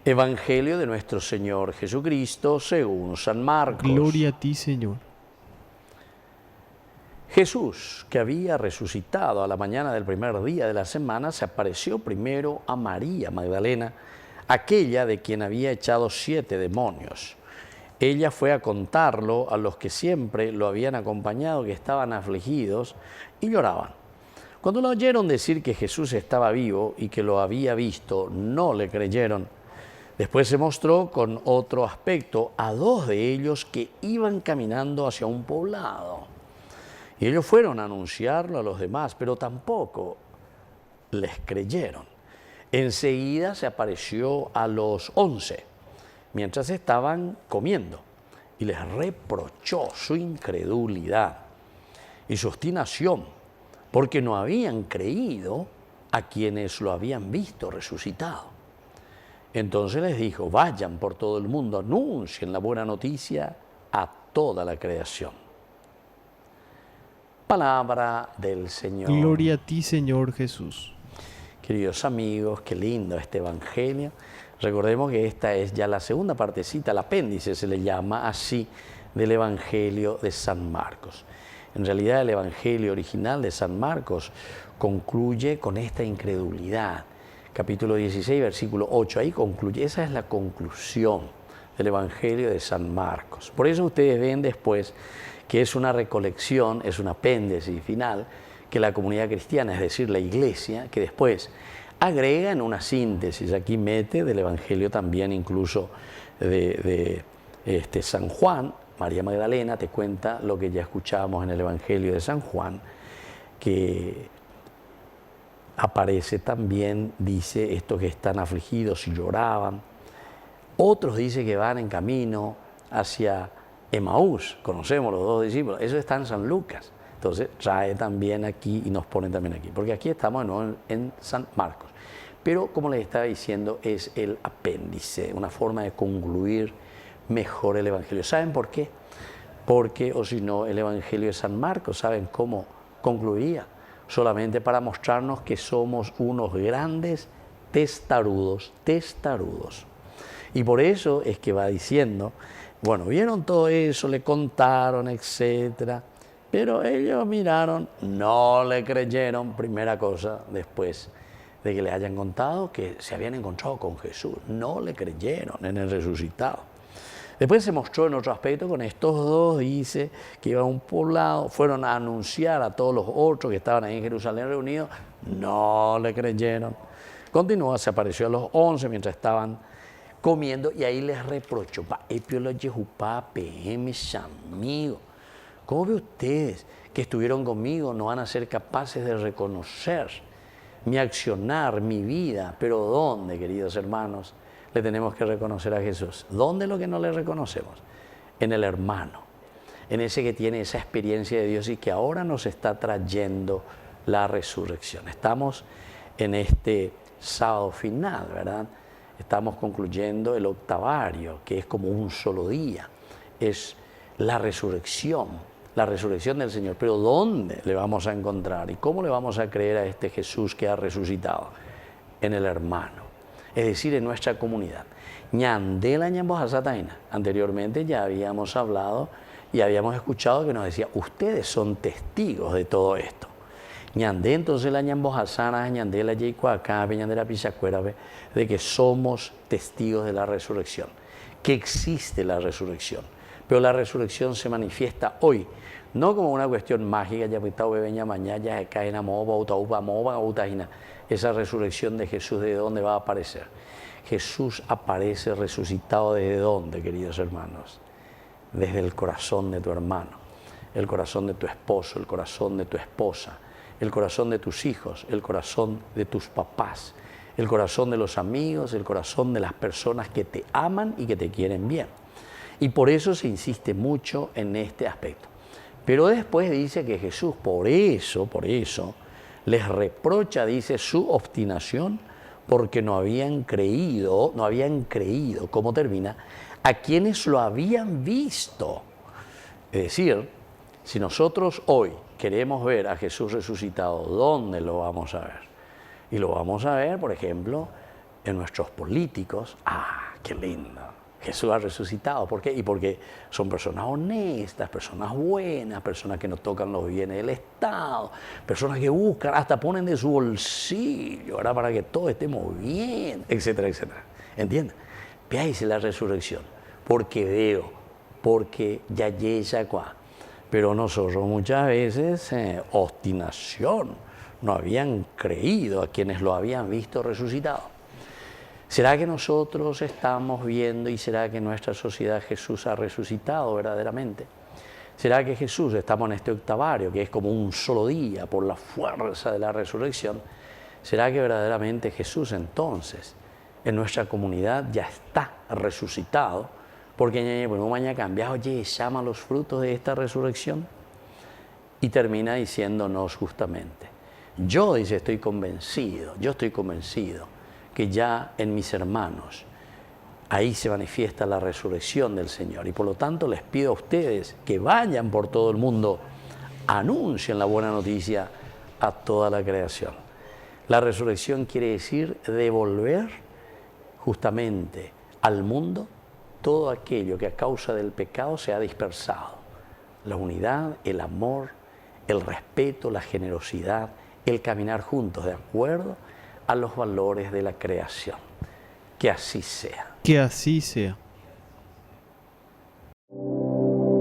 Evangelio de nuestro Señor Jesucristo según San Marcos. Gloria a ti, Señor. Jesús, que había resucitado a la mañana del primer día de la semana, se apareció primero a María Magdalena, aquella de quien había echado 7 demonios. Ella fue a contarlo a los que siempre lo habían acompañado, que estaban afligidos y lloraban. Cuando lo oyeron decir que Jesús estaba vivo y que lo había visto, no le creyeron. Después se mostró con otro aspecto a 2 de ellos que iban caminando hacia un poblado. Y ellos fueron a anunciarlo a los demás, pero tampoco les creyeron. Enseguida se apareció a los 11, mientras estaban comiendo, y les reprochó su incredulidad y su obstinación, porque no habían creído a quienes lo habían visto resucitado. Entonces les dijo: vayan por todo el mundo, anuncien la buena noticia a toda la creación. Palabra del Señor. Gloria a ti, Señor Jesús. Queridos amigos, qué lindo este Evangelio. Recordemos que esta es ya la segunda partecita, el apéndice se le llama así, del Evangelio de San Marcos. En realidad el Evangelio original de San Marcos concluye con esta incredulidad. Capítulo 16, versículo 8, ahí concluye, esa es la conclusión del Evangelio de San Marcos. Por eso ustedes ven después que es una recolección, es un apéndice final que la comunidad cristiana, es decir, la Iglesia, que después agrega en una síntesis, aquí mete del Evangelio también incluso de San Juan. María Magdalena te cuenta lo que ya escuchábamos en el Evangelio de San Juan, que aparece también, dice, estos que están afligidos y lloraban. Otros dice que van en camino hacia Emaús, conocemos los 2 discípulos, eso está en San Lucas. Entonces trae también aquí y nos pone también aquí, porque aquí estamos en San Marcos. Pero como les estaba diciendo, es el apéndice, una forma de concluir mejor el Evangelio. ¿Saben por qué? Porque, o si no, el Evangelio de San Marcos, ¿saben cómo concluía? Solamente para mostrarnos que somos unos grandes testarudos. Y por eso es que va diciendo, bueno, vieron todo eso, le contaron, etcétera, pero ellos miraron, no le creyeron, primera cosa, después de que le hayan contado que se habían encontrado con Jesús, no le creyeron en el resucitado. Después se mostró en otro aspecto con estos 2, dice que iban a un poblado, fueron a anunciar a todos los otros que estaban ahí en Jerusalén reunidos, no le creyeron. Continuó, se apareció a los 11 mientras estaban comiendo y ahí les reprochó, mis amigos, ¿cómo ve ustedes que estuvieron conmigo no van a ser capaces de reconocer mi accionar, mi vida? Pero ¿dónde, queridos hermanos, le tenemos que reconocer a Jesús? ¿Dónde es lo que no le reconocemos? En el hermano, en ese que tiene esa experiencia de Dios y que ahora nos está trayendo la resurrección. Estamos en este sábado final, ¿verdad? Estamos concluyendo el octavario, que es como un solo día. Es la resurrección del Señor. Pero ¿dónde le vamos a encontrar? ¿Y cómo le vamos a creer a este Jesús que ha resucitado? En el hermano. Es decir, en nuestra comunidad. Ñandela ñambojasataina. Anteriormente ya habíamos hablado y habíamos escuchado que nos decía, ustedes son testigos de todo esto. Ñandé entonces la ñambojasana, ñandela yeicuacabe, ñandela pichacuerabe, de que somos testigos de la resurrección, que existe la resurrección. Pero la resurrección se manifiesta hoy, no como una cuestión mágica, ya mañana ya cae en esa resurrección de Jesús, ¿de dónde va a aparecer? Jesús aparece resucitado ¿desde dónde, queridos hermanos? Desde el corazón de tu hermano, el corazón de tu esposo, el corazón de tu esposa, el corazón de tus hijos, el corazón de tus papás, el corazón de los amigos, el corazón de las personas que te aman y que te quieren bien. Y por eso se insiste mucho en este aspecto. Pero después dice que Jesús, por eso, les reprocha, dice, su obstinación, porque no habían creído, ¿cómo termina? A quienes lo habían visto. Es decir, si nosotros hoy queremos ver a Jesús resucitado, ¿dónde lo vamos a ver? Y lo vamos a ver, por ejemplo, en nuestros políticos. ¡Ah, qué lindo! Jesús ha resucitado. ¿Por qué? Y porque son personas honestas, personas buenas, personas que no tocan los bienes del Estado, personas que buscan, hasta ponen de su bolsillo, ¿verdad? Para que todos estemos bien, etcétera, etcétera. ¿Entienden? Veáis la resurrección. Porque veo, porque ya llega cuá. Pero nosotros muchas veces, obstinación, no habían creído a quienes lo habían visto resucitado. ¿Será que nosotros estamos viendo y será que en nuestra sociedad Jesús ha resucitado verdaderamente? ¿Será que Jesús, estamos en este octavario, que es como un solo día por la fuerza de la resurrección? ¿Será que verdaderamente Jesús entonces en nuestra comunidad ya está resucitado? Porque bueno, mañana cambia, oye, llama los frutos de esta resurrección. Y termina diciéndonos justamente, yo estoy convencido que ya en mis hermanos, ahí se manifiesta la resurrección del Señor. Y por lo tanto les pido a ustedes que vayan por todo el mundo, anuncien la buena noticia a toda la creación. La resurrección quiere decir devolver justamente al mundo todo aquello que a causa del pecado se ha dispersado. La unidad, el amor, el respeto, la generosidad, el caminar juntos de acuerdo a los valores de la creación. Que así sea. Que así sea.